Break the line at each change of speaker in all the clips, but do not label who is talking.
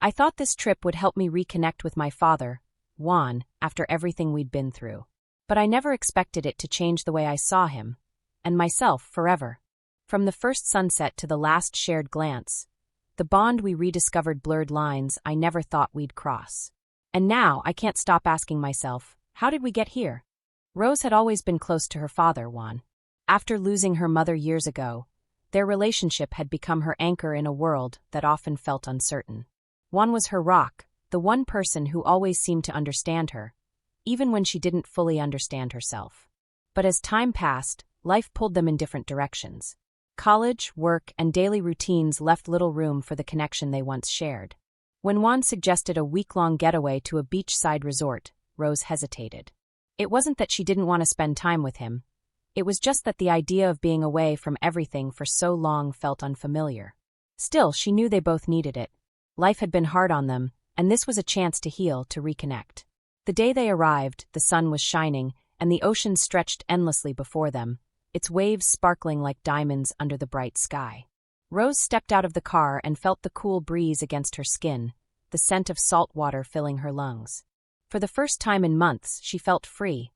I thought this trip would help me reconnect with my father, Juan, after everything we'd been through. But I never expected it to change the way I saw him, and myself forever. From the first sunset to the last shared glance, the bond we rediscovered blurred lines I never thought we'd cross. And now I can't stop asking myself, how did we get here? Rose had always been close to her father, Juan. After losing her mother years ago, their relationship had become her anchor in a world that often felt uncertain. Juan was her rock, the one person who always seemed to understand her, even when she didn't fully understand herself. But as time passed, life pulled them in different directions. College, work, and daily routines left little room for the connection they once shared. When Juan suggested a week-long getaway to a beachside resort, Rose hesitated. It wasn't that she didn't want to spend time with him. It was just that the idea of being away from everything for so long felt unfamiliar. Still, she knew they both needed it. Life had been hard on them, and this was a chance to heal, to reconnect. The day they arrived, the sun was shining, and the ocean stretched endlessly before them, its waves sparkling like diamonds under the bright sky. Rose stepped out of the car and felt the cool breeze against her skin, the scent of salt water filling her lungs. For the first time in months, she felt free.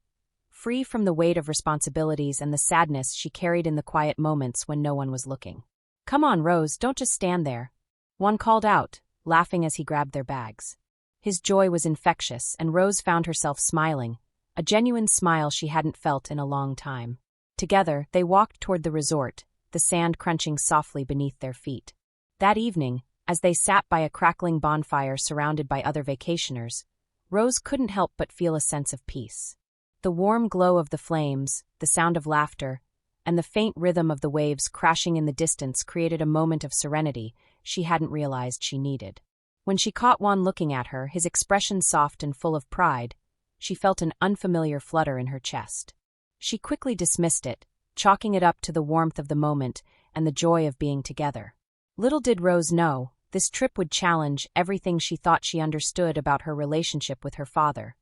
Free from the weight of responsibilities and the sadness she carried in the quiet moments when no one was looking. "Come on, Rose, don't just stand there," Juan called out, laughing as he grabbed their bags. His joy was infectious, and Rose found herself smiling, a genuine smile she hadn't felt in a long time. Together, they walked toward the resort, the sand crunching softly beneath their feet. That evening, as they sat by a crackling bonfire surrounded by other vacationers, Rose couldn't help but feel a sense of peace. The warm glow of the flames, the sound of laughter, and the faint rhythm of the waves crashing in the distance created a moment of serenity she hadn't realized she needed. When she caught Juan looking at her, his expression soft and full of pride, she felt an unfamiliar flutter in her chest. She quickly dismissed it, chalking it up to the warmth of the moment and the joy of being together. Little did Rose know, this trip would challenge everything she thought she understood about her relationship with her father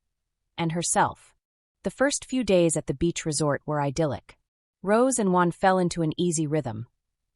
and herself. The first few days at the beach resort were idyllic. Rose and Juan fell into an easy rhythm.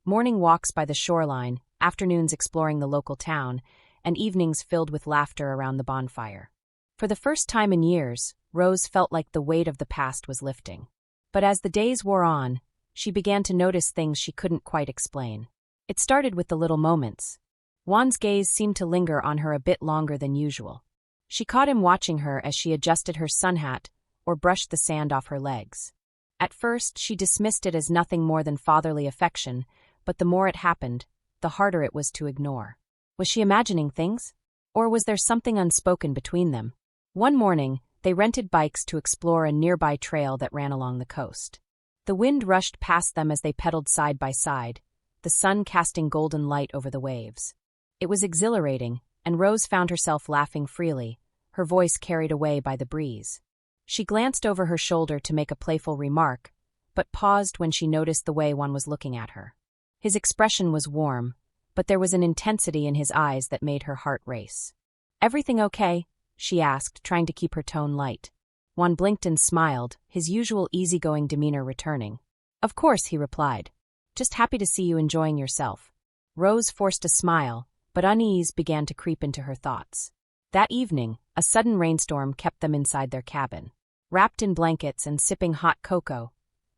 Morning walks by the shoreline, afternoons exploring the local town, and evenings filled with laughter around the bonfire. For the first time in years, Rose felt like the weight of the past was lifting. But as the days wore on, she began to notice things she couldn't quite explain. It started with the little moments. Juan's gaze seemed to linger on her a bit longer than usual. She caught him watching her as she adjusted her sun hat or brushed the sand off her legs. At first, she dismissed it as nothing more than fatherly affection, but the more it happened, the harder it was to ignore. Was she imagining things? Or was there something unspoken between them? One morning, they rented bikes to explore a nearby trail that ran along the coast. The wind rushed past them as they pedaled side by side, the sun casting golden light over the waves. It was exhilarating, and Rose found herself laughing freely, her voice carried away by the breeze. She glanced over her shoulder to make a playful remark, but paused when she noticed the way Juan was looking at her. His expression was warm, but there was an intensity in his eyes that made her heart race. "Everything okay?" she asked, trying to keep her tone light. Juan blinked and smiled, his usual easygoing demeanor returning. "Of course," he replied. "Just happy to see you enjoying yourself." Rose forced a smile, but unease began to creep into her thoughts. That evening, a sudden rainstorm kept them inside their cabin. Wrapped in blankets and sipping hot cocoa,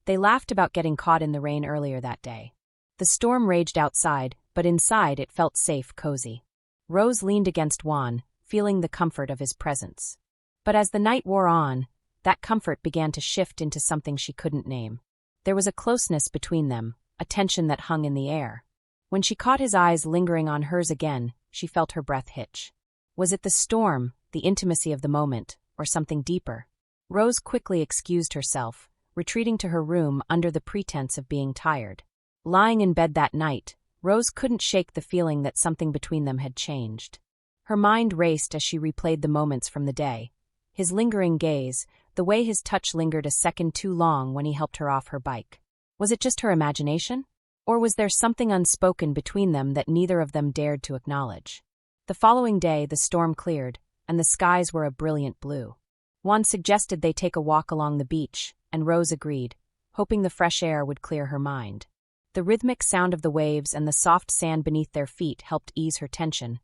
they laughed about getting caught in the rain earlier that day. The storm raged outside, but inside it felt safe, cozy. Rose leaned against Juan, feeling the comfort of his presence. But as the night wore on, that comfort began to shift into something she couldn't name. There was a closeness between them, a tension that hung in the air. When she caught his eyes lingering on hers again, she felt her breath hitch. Was it the storm, the intimacy of the moment, or something deeper? Rose quickly excused herself, retreating to her room under the pretense of being tired. Lying in bed that night, Rose couldn't shake the feeling that something between them had changed. Her mind raced as she replayed the moments from the day. His lingering gaze, the way his touch lingered a second too long when he helped her off her bike. Was it just her imagination? Or was there something unspoken between them that neither of them dared to acknowledge? The following day, the storm cleared, and the skies were a brilliant blue. Juan suggested they take a walk along the beach, and Rose agreed, hoping the fresh air would clear her mind. The rhythmic sound of the waves and the soft sand beneath their feet helped ease her tension,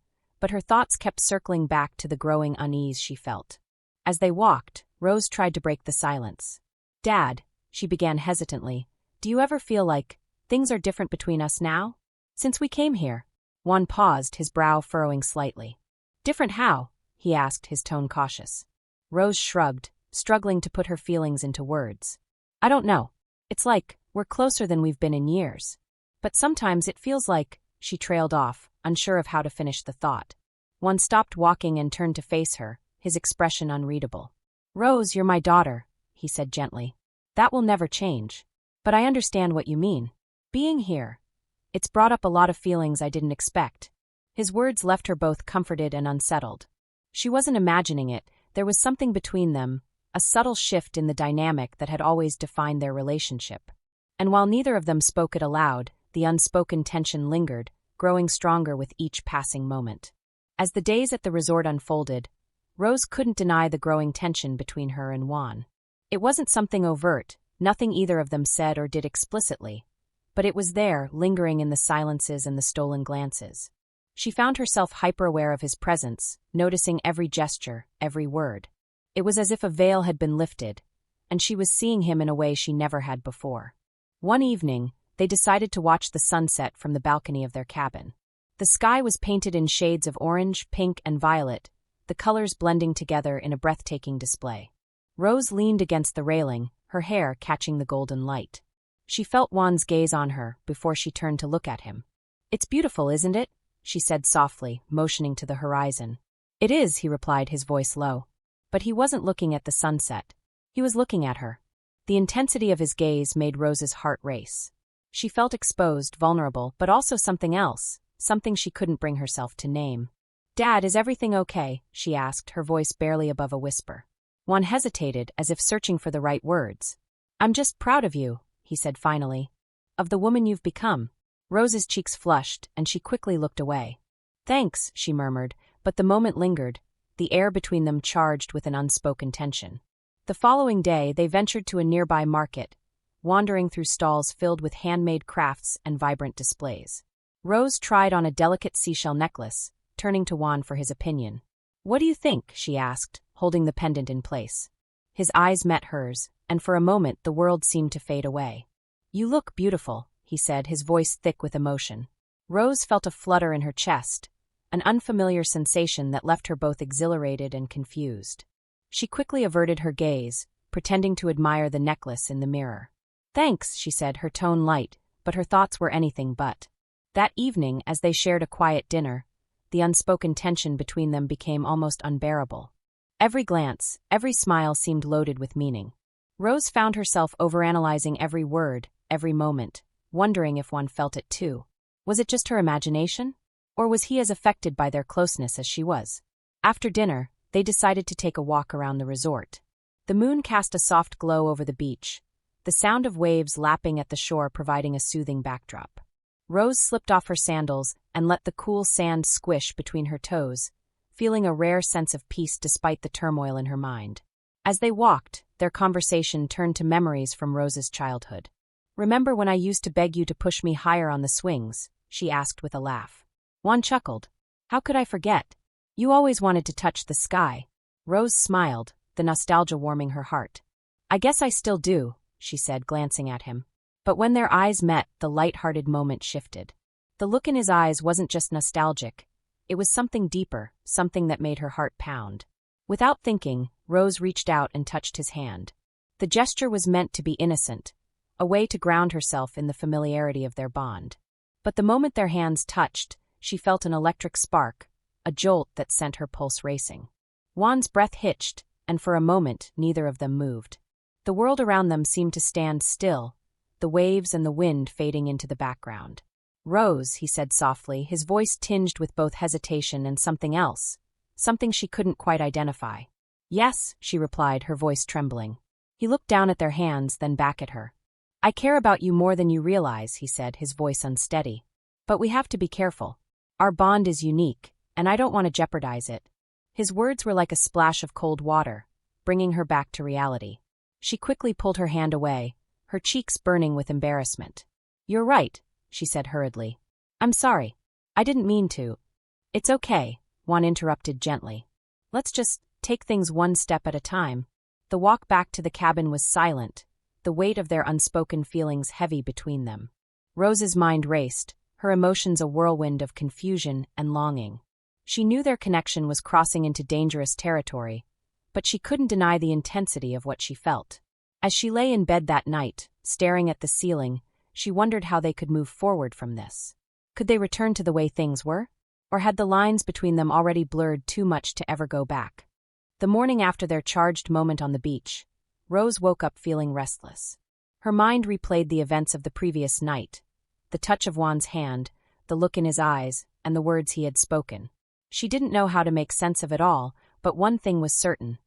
but her thoughts kept circling back to the growing unease she felt. As they walked, Rose tried to break the silence. "Dad," she began hesitantly, "do you ever feel like things are different between us now? Since we came here?" Juan paused, his brow furrowing slightly. "Different how?" he asked, his tone cautious. Rose shrugged, struggling to put her feelings into words. "I don't know. It's like we're closer than we've been in years. But sometimes it feels like," she trailed off, unsure of how to finish the thought. Juan stopped walking and turned to face her, his expression unreadable. "Rose, you're my daughter," he said gently. "That will never change. But I understand what you mean. Being here, it's brought up a lot of feelings I didn't expect." His words left her both comforted and unsettled. She wasn't imagining it, there was something between them, a subtle shift in the dynamic that had always defined their relationship. And while neither of them spoke it aloud, the unspoken tension lingered, growing stronger with each passing moment. As the days at the resort unfolded, Rose couldn't deny the growing tension between her and Juan. It wasn't something overt, nothing either of them said or did explicitly, but it was there, lingering in the silences and the stolen glances. She found herself hyper-aware of his presence, noticing every gesture, every word. It was as if a veil had been lifted, and she was seeing him in a way she never had before. One evening, they decided to watch the sunset from the balcony of their cabin. The sky was painted in shades of orange, pink, and violet, the colors blending together in a breathtaking display. Rose leaned against the railing, her hair catching the golden light. She felt Juan's gaze on her before she turned to look at him. "It's beautiful, isn't it?" she said softly, motioning to the horizon. "It is," he replied, his voice low. But he wasn't looking at the sunset. He was looking at her. The intensity of his gaze made Rose's heart race. She felt exposed, vulnerable, but also something else, something she couldn't bring herself to name. "Dad, is everything okay?" she asked, her voice barely above a whisper. Juan hesitated, as if searching for the right words. "I'm just proud of you," he said finally. "Of the woman you've become." Rose's cheeks flushed, and she quickly looked away. "Thanks," she murmured, but the moment lingered, the air between them charged with an unspoken tension. The following day, they ventured to a nearby market, wandering through stalls filled with handmade crafts and vibrant displays. Rose tried on a delicate seashell necklace, turning to Juan for his opinion. "What do you think?" she asked, holding the pendant in place. His eyes met hers, and for a moment the world seemed to fade away. "You look beautiful," he said, his voice thick with emotion. Rose felt a flutter in her chest, an unfamiliar sensation that left her both exhilarated and confused. She quickly averted her gaze, pretending to admire the necklace in the mirror. "Thanks," she said, her tone light, but her thoughts were anything but. That evening, as they shared a quiet dinner, the unspoken tension between them became almost unbearable. Every glance, every smile seemed loaded with meaning. Rose found herself overanalyzing every word, every moment, wondering if Juan felt it too. Was it just her imagination? Or was he as affected by their closeness as she was? After dinner, they decided to take a walk around the resort. The moon cast a soft glow over the beach, the sound of waves lapping at the shore providing a soothing backdrop. Rose slipped off her sandals and let the cool sand squish between her toes, feeling a rare sense of peace despite the turmoil in her mind. As they walked, their conversation turned to memories from Rose's childhood. "Remember when I used to beg you to push me higher on the swings?" she asked with a laugh. Juan chuckled. "How could I forget? You always wanted to touch the sky." Rose smiled, the nostalgia warming her heart. "I guess I still do," she said, glancing at him. But when their eyes met, the light-hearted moment shifted. The look in his eyes wasn't just nostalgic. It was something deeper, something that made her heart pound. Without thinking, Rose reached out and touched his hand. The gesture was meant to be innocent, a way to ground herself in the familiarity of their bond. But the moment their hands touched, she felt an electric spark, a jolt that sent her pulse racing. Juan's breath hitched, and for a moment neither of them moved. The world around them seemed to stand still, the waves and the wind fading into the background. "Rose," he said softly, his voice tinged with both hesitation and something else, something she couldn't quite identify. "Yes," she replied, her voice trembling. He looked down at their hands, then back at her. "I care about you more than you realize," he said, his voice unsteady. "But we have to be careful. Our bond is unique, and I don't want to jeopardize it." His words were like a splash of cold water, bringing her back to reality. She quickly pulled her hand away, her cheeks burning with embarrassment. "You're right," she said hurriedly. "I'm sorry. I didn't mean to." "It's okay," Juan interrupted gently. Let's just take things one step at a time. The walk back to the cabin was silent, the weight of their unspoken feelings heavy between them. Rose's mind raced, her emotions a whirlwind of confusion and longing. She knew their connection was crossing into dangerous territory, but she couldn't deny the intensity of what she felt. As she lay in bed that night, staring at the ceiling, she wondered how they could move forward from this. Could they return to the way things were? Or had the lines between them already blurred too much to ever go back? The morning after their charged moment on the beach, Rose woke up feeling restless. Her mind replayed the events of the previous night, the touch of Juan's hand, the look in his eyes, and the words he had spoken. She didn't know how to make sense of it all, but one thing was certain.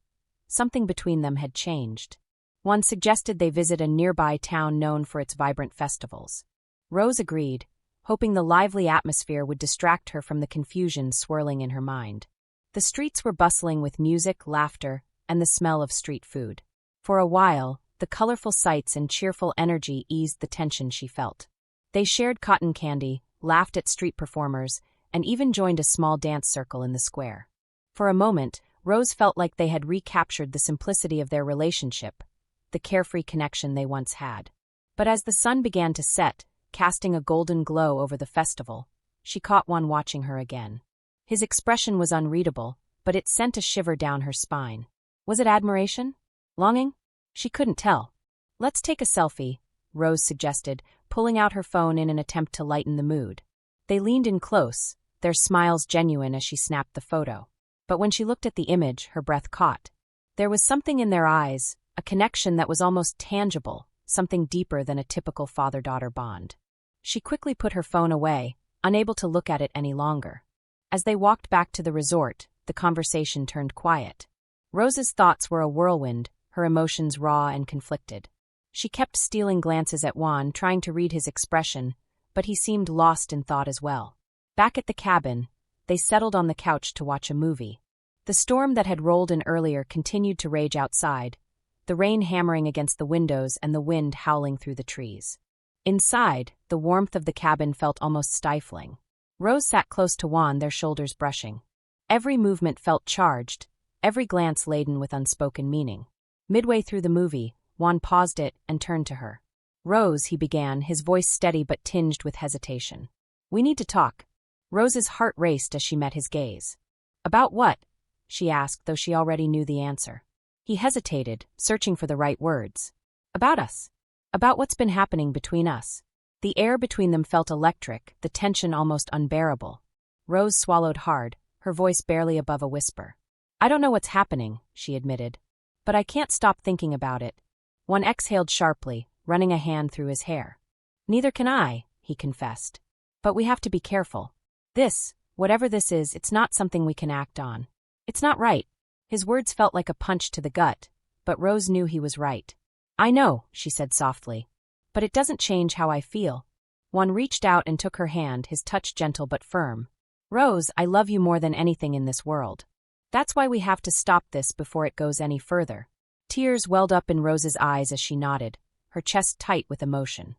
Something between them had changed. Juan suggested they visit a nearby town known for its vibrant festivals. Rose agreed, hoping the lively atmosphere would distract her from the confusion swirling in her mind. The streets were bustling with music, laughter, and the smell of street food. For a while, the colorful sights and cheerful energy eased the tension she felt. They shared cotton candy, laughed at street performers, and even joined a small dance circle in the square. For a moment, Rose felt like they had recaptured the simplicity of their relationship, the carefree connection they once had. But as the sun began to set, casting a golden glow over the festival, she caught Juan watching her again. His expression was unreadable, but it sent a shiver down her spine. Was it admiration? Longing? She couldn't tell. Let's take a selfie, Rose suggested, pulling out her phone in an attempt to lighten the mood. They leaned in close, their smiles genuine as she snapped the photo. But when she looked at the image, her breath caught. There was something in their eyes, a connection that was almost tangible, something deeper than a typical father-daughter bond. She quickly put her phone away, unable to look at it any longer. As they walked back to the resort, the conversation turned quiet. Rose's thoughts were a whirlwind, her emotions raw and conflicted. She kept stealing glances at Juan, trying to read his expression, but he seemed lost in thought as well. Back at the cabin, they settled on the couch to watch a movie. The storm that had rolled in earlier continued to rage outside, the rain hammering against the windows and the wind howling through the trees. Inside, the warmth of the cabin felt almost stifling. Rose sat close to Juan, their shoulders brushing. Every movement felt charged, every glance laden with unspoken meaning. Midway through the movie, Juan paused it and turned to her. Rose, he began, his voice steady but tinged with hesitation. We need to talk. Rose's heart raced as she met his gaze. About what? She asked, though she already knew the answer. He hesitated, searching for the right words. About us. About what's been happening between us. The air between them felt electric, the tension almost unbearable. Rose swallowed hard, her voice barely above a whisper. I don't know what's happening, she admitted. But I can't stop thinking about it. One exhaled sharply, running a hand through his hair. Neither can I, he confessed. But we have to be careful. This, whatever this is, it's not something we can act on. It's not right. His words felt like a punch to the gut, but Rose knew he was right. I know, she said softly. But it doesn't change how I feel. Juan reached out and took her hand, his touch gentle but firm. Rose, I love you more than anything in this world. That's why we have to stop this before it goes any further. Tears welled up in Rose's eyes as she nodded, her chest tight with emotion.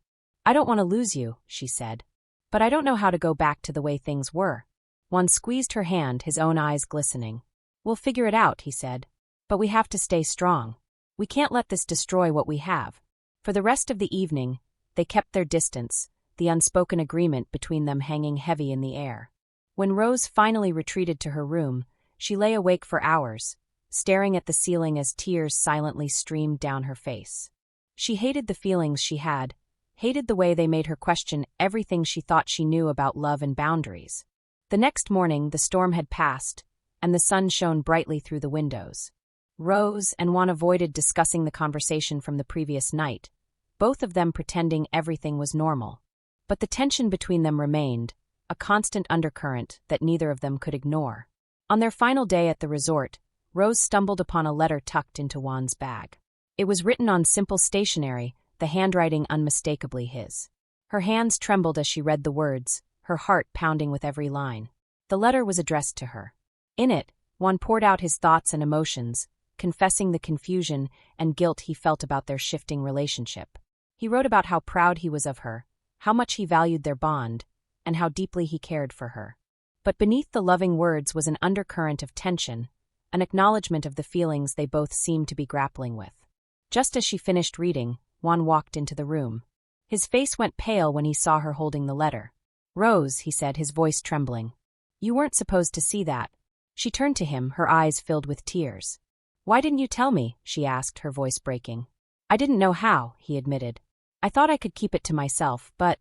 I don't want to lose you, she said. But I don't know how to go back to the way things were. Juan squeezed her hand, his own eyes glistening. We'll figure it out, he said. But we have to stay strong. We can't let this destroy what we have. For the rest of the evening, they kept their distance, the unspoken agreement between them hanging heavy in the air. When Rose finally retreated to her room, she lay awake for hours, staring at the ceiling as tears silently streamed down her face. She hated the feelings she had, hated the way they made her question everything she thought she knew about love and boundaries. The next morning, the storm had passed, and the sun shone brightly through the windows. Rose and Juan avoided discussing the conversation from the previous night, both of them pretending everything was normal. But the tension between them remained, a constant undercurrent that neither of them could ignore. On their final day at the resort, Rose stumbled upon a letter tucked into Juan's bag. It was written on simple stationery, the handwriting unmistakably his. Her hands trembled as she read the words, her heart pounding with every line. The letter was addressed to her. In it, Juan poured out his thoughts and emotions, confessing the confusion and guilt he felt about their shifting relationship. He wrote about how proud he was of her, how much he valued their bond, and how deeply he cared for her. But beneath the loving words was an undercurrent of tension, an acknowledgement of the feelings they both seemed to be grappling with. Just as she finished reading, Juan walked into the room. His face went pale when he saw her holding the letter. "Rose," he said, his voice trembling. "You weren't supposed to see that." She turned to him, her eyes filled with tears. "Why didn't you tell me?" she asked, her voice breaking. "I didn't know how," he admitted. "I thought I could keep it to myself, but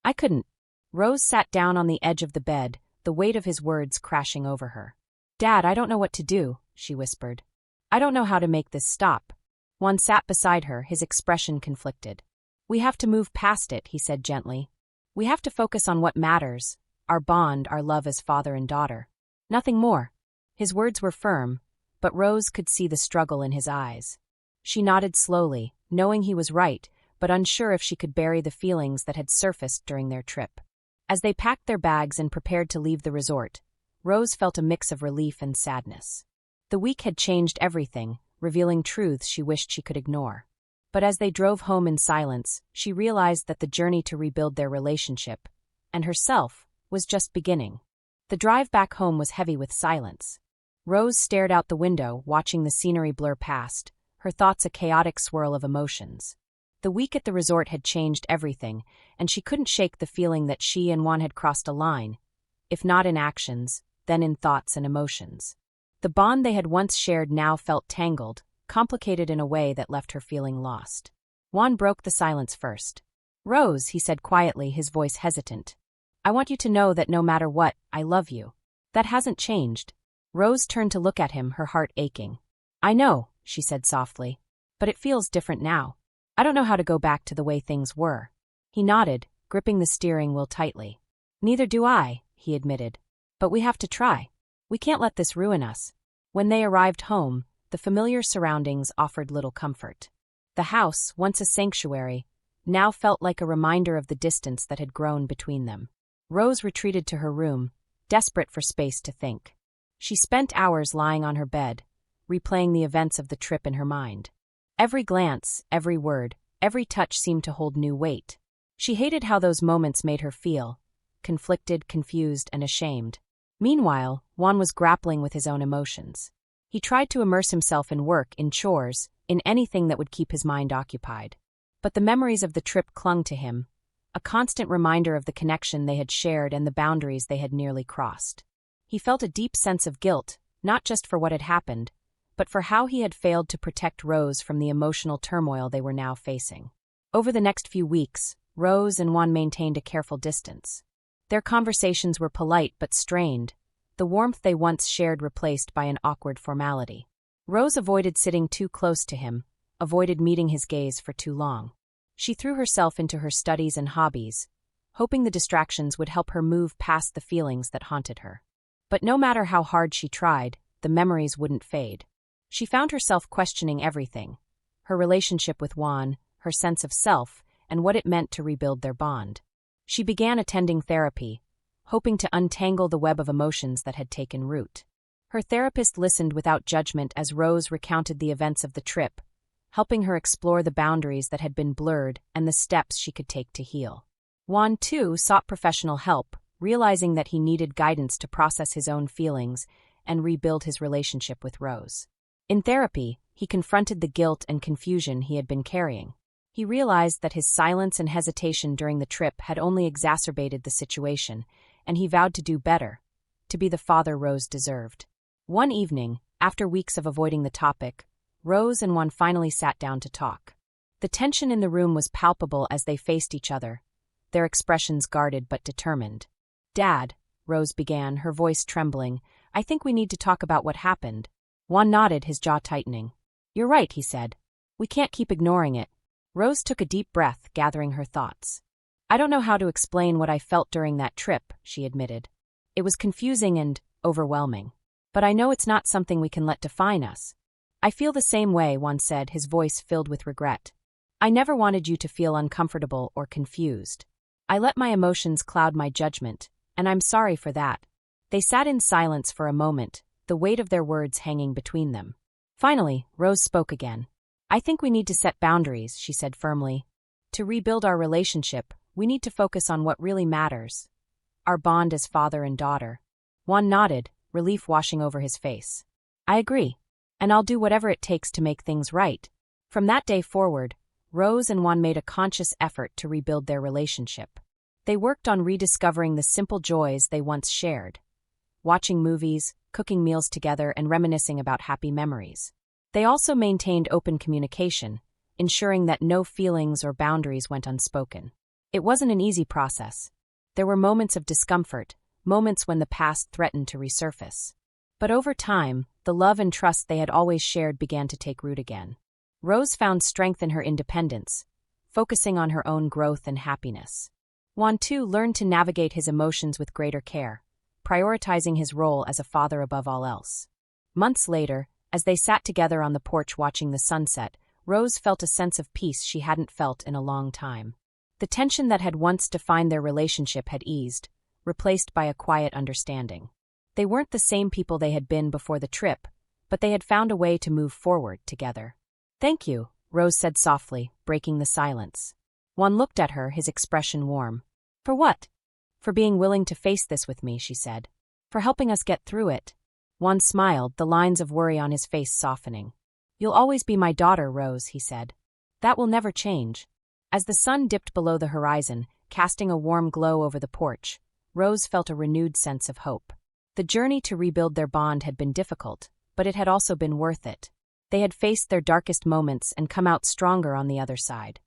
I couldn't." Rose sat down on the edge of the bed, the weight of his words crashing over her. "Dad, I don't know what to do," she whispered. "I don't know how to make this stop." Juan sat beside her, his expression conflicted. "We have to move past it," he said gently. "We have to focus on what matters, our bond, our love as father and daughter. Nothing more." His words were firm, but Rose could see the struggle in his eyes. She nodded slowly, knowing he was right, but unsure if she could bury the feelings that had surfaced during their trip. As they packed their bags and prepared to leave the resort, Rose felt a mix of relief and sadness. The week had changed everything, revealing truths she wished she could ignore. But as they drove home in silence, she realized that the journey to rebuild their relationship, and herself, was just beginning. The drive back home was heavy with silence. Rose stared out the window, watching the scenery blur past, her thoughts a chaotic swirl of emotions. The week at the resort had changed everything, and she couldn't shake the feeling that she and Juan had crossed a line, if not in actions, then in thoughts and emotions. The bond they had once shared now felt tangled, complicated in a way that left her feeling lost. Juan broke the silence first. "Rose," he said quietly, his voice hesitant. "I want you to know that no matter what, I love you. That hasn't changed." Rose turned to look at him, her heart aching. "I know," she said softly. "But it feels different now. I don't know how to go back to the way things were." He nodded, gripping the steering wheel tightly. "Neither do I," he admitted. "But we have to try. We can't let this ruin us." When they arrived home, the familiar surroundings offered little comfort. The house, once a sanctuary, now felt like a reminder of the distance that had grown between them. Rose retreated to her room, desperate for space to think. She spent hours lying on her bed, replaying the events of the trip in her mind. Every glance, every word, every touch seemed to hold new weight. She hated how those moments made her feel, conflicted, confused, and ashamed. Meanwhile, Juan was grappling with his own emotions. He tried to immerse himself in work, in chores, in anything that would keep his mind occupied. But the memories of the trip clung to him, a constant reminder of the connection they had shared and the boundaries they had nearly crossed. He felt a deep sense of guilt, not just for what had happened, but for how he had failed to protect Rose from the emotional turmoil they were now facing. Over the next few weeks, Rose and Juan maintained a careful distance. Their conversations were polite but strained, the warmth they once shared replaced by an awkward formality. Rose avoided sitting too close to him, avoided meeting his gaze for too long. She threw herself into her studies and hobbies, hoping the distractions would help her move past the feelings that haunted her. But no matter how hard she tried, the memories wouldn't fade. She found herself questioning everything: her relationship with Juan, her sense of self, and what it meant to rebuild their bond. She began attending therapy, hoping to untangle the web of emotions that had taken root. Her therapist listened without judgment as Rose recounted the events of the trip, helping her explore the boundaries that had been blurred and the steps she could take to heal. Juan, too, sought professional help, realizing that he needed guidance to process his own feelings and rebuild his relationship with Rose. In therapy, he confronted the guilt and confusion he had been carrying. He realized that his silence and hesitation during the trip had only exacerbated the situation, and he vowed to do better, to be the father Rose deserved. One evening, after weeks of avoiding the topic, Rose and Juan finally sat down to talk. The tension in the room was palpable as they faced each other, their expressions guarded but determined. "Dad," Rose began, her voice trembling, "I think we need to talk about what happened." Juan nodded, his jaw tightening. "You're right," he said. "We can't keep ignoring it." Rose took a deep breath, gathering her thoughts. "I don't know how to explain what I felt during that trip," she admitted. "It was confusing and overwhelming. But I know it's not something we can let define us." "I feel the same way," Juan said, his voice filled with regret. "I never wanted you to feel uncomfortable or confused. I let my emotions cloud my judgment, and I'm sorry for that." They sat in silence for a moment, the weight of their words hanging between them. Finally, Rose spoke again. "I think we need to set boundaries," she said firmly. "To rebuild our relationship, we need to focus on what really matters: our bond as father and daughter." Juan nodded, relief washing over his face. I agree. And I'll do whatever it takes to make things right. From that day forward, Rose and Juan made a conscious effort to rebuild their relationship. They worked on rediscovering the simple joys they once shared. Watching movies, cooking meals together, and reminiscing about happy memories. They also maintained open communication, ensuring that no feelings or boundaries went unspoken. It wasn't an easy process. There were moments of discomfort, moments when the past threatened to resurface. But over time, the love and trust they had always shared began to take root again. Rose found strength in her independence, focusing on her own growth and happiness. Juan too learned to navigate his emotions with greater care, prioritizing his role as a father above all else. Months later, as they sat together on the porch watching the sunset, Rose felt a sense of peace she hadn't felt in a long time. The tension that had once defined their relationship had eased, replaced by a quiet understanding. They weren't the same people they had been before the trip, but they had found a way to move forward together. Thank you, Rose said softly, breaking the silence. Juan looked at her, his expression warm. For what? For being willing to face this with me, she said. For helping us get through it. Juan smiled, the lines of worry on his face softening. You'll always be my daughter, Rose, he said. That will never change. As the sun dipped below the horizon, casting a warm glow over the porch, Rose felt a renewed sense of hope. The journey to rebuild their bond had been difficult, but it had also been worth it. They had faced their darkest moments and come out stronger on the other side.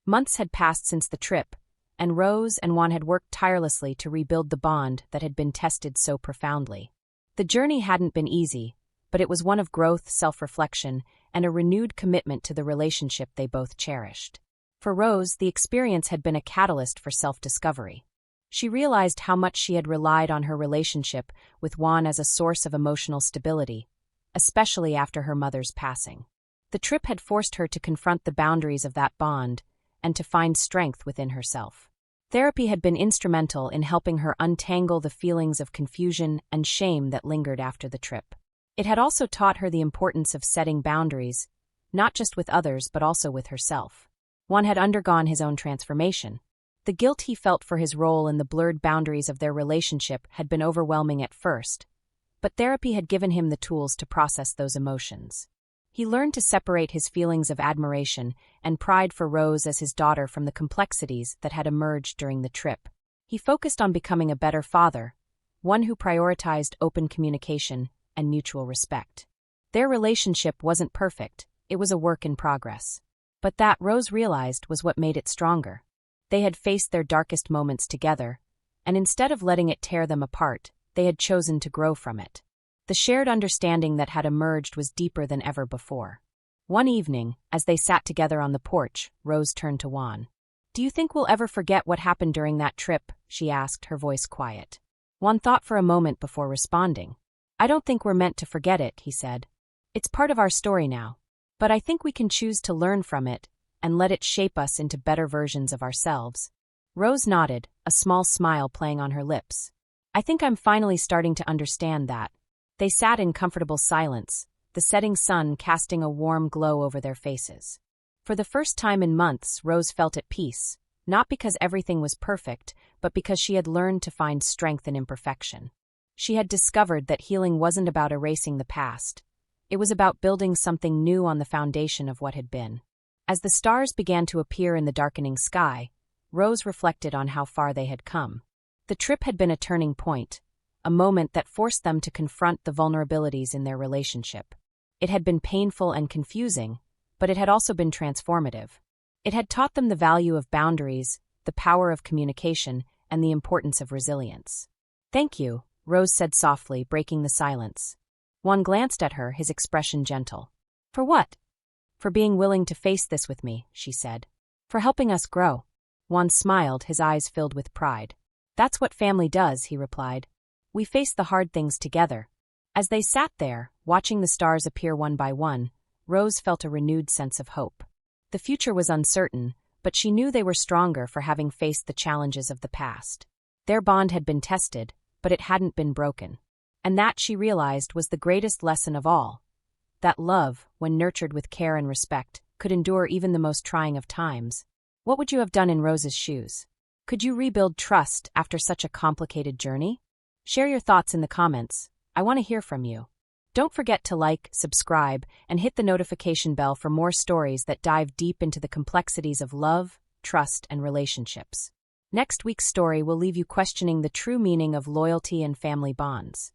Months had passed since the trip, and Rose and Juan had worked tirelessly to rebuild the bond that had been tested so profoundly. The journey hadn't been easy, but it was one of growth, self-reflection, and a renewed commitment to the relationship they both cherished. For Rose, the experience had been a catalyst for self-discovery. She realized how much she had relied on her relationship with Juan as a source of emotional stability, especially after her mother's passing. The trip had forced her to confront the boundaries of that bond and to find strength within herself. Therapy had been instrumental in helping her untangle the feelings of confusion and shame that lingered after the trip. It had also taught her the importance of setting boundaries, not just with others but also with herself. Juan had undergone his own transformation. The guilt he felt for his role in the blurred boundaries of their relationship had been overwhelming at first, but therapy had given him the tools to process those emotions. He learned to separate his feelings of admiration and pride for Rose as his daughter from the complexities that had emerged during the trip. He focused on becoming a better father, one who prioritized open communication and mutual respect. Their relationship wasn't perfect, it was a work in progress. But that, Rose realized, was what made it stronger. They had faced their darkest moments together, and instead of letting it tear them apart, they had chosen to grow from it. The shared understanding that had emerged was deeper than ever before. One evening, as they sat together on the porch, Rose turned to Juan. Do you think we'll ever forget what happened during that trip? She asked, her voice quiet. Juan thought for a moment before responding. I don't think we're meant to forget it, he said. It's part of our story now. But I think we can choose to learn from it and let it shape us into better versions of ourselves. Rose nodded, a small smile playing on her lips. I think I'm finally starting to understand that. They sat in comfortable silence, the setting sun casting a warm glow over their faces. For the first time in months, Rose felt at peace, not because everything was perfect, but because she had learned to find strength in imperfection. She had discovered that healing wasn't about erasing the past. It was about building something new on the foundation of what had been. As the stars began to appear in the darkening sky, Rose reflected on how far they had come. The trip had been a turning point, a moment that forced them to confront the vulnerabilities in their relationship. It had been painful and confusing, but it had also been transformative. It had taught them the value of boundaries, the power of communication, and the importance of resilience. Thank you, Rose said softly, breaking the silence. Juan glanced at her, his expression gentle. For what? For being willing to face this with me, she said. For helping us grow. Juan smiled, his eyes filled with pride. That's what family does, he replied. We face the hard things together. As they sat there, watching the stars appear one by one, Rose felt a renewed sense of hope. The future was uncertain, but she knew they were stronger for having faced the challenges of the past. Their bond had been tested, but it hadn't been broken. And that, she realized, was the greatest lesson of all. That love, when nurtured with care and respect, could endure even the most trying of times. What would you have done in Rose's shoes? Could you rebuild trust after such a complicated journey? Share your thoughts in the comments. I want to hear from you. Don't forget to like, subscribe, and hit the notification bell for more stories that dive deep into the complexities of love, trust, and relationships. Next week's story will leave you questioning the true meaning of loyalty and family bonds.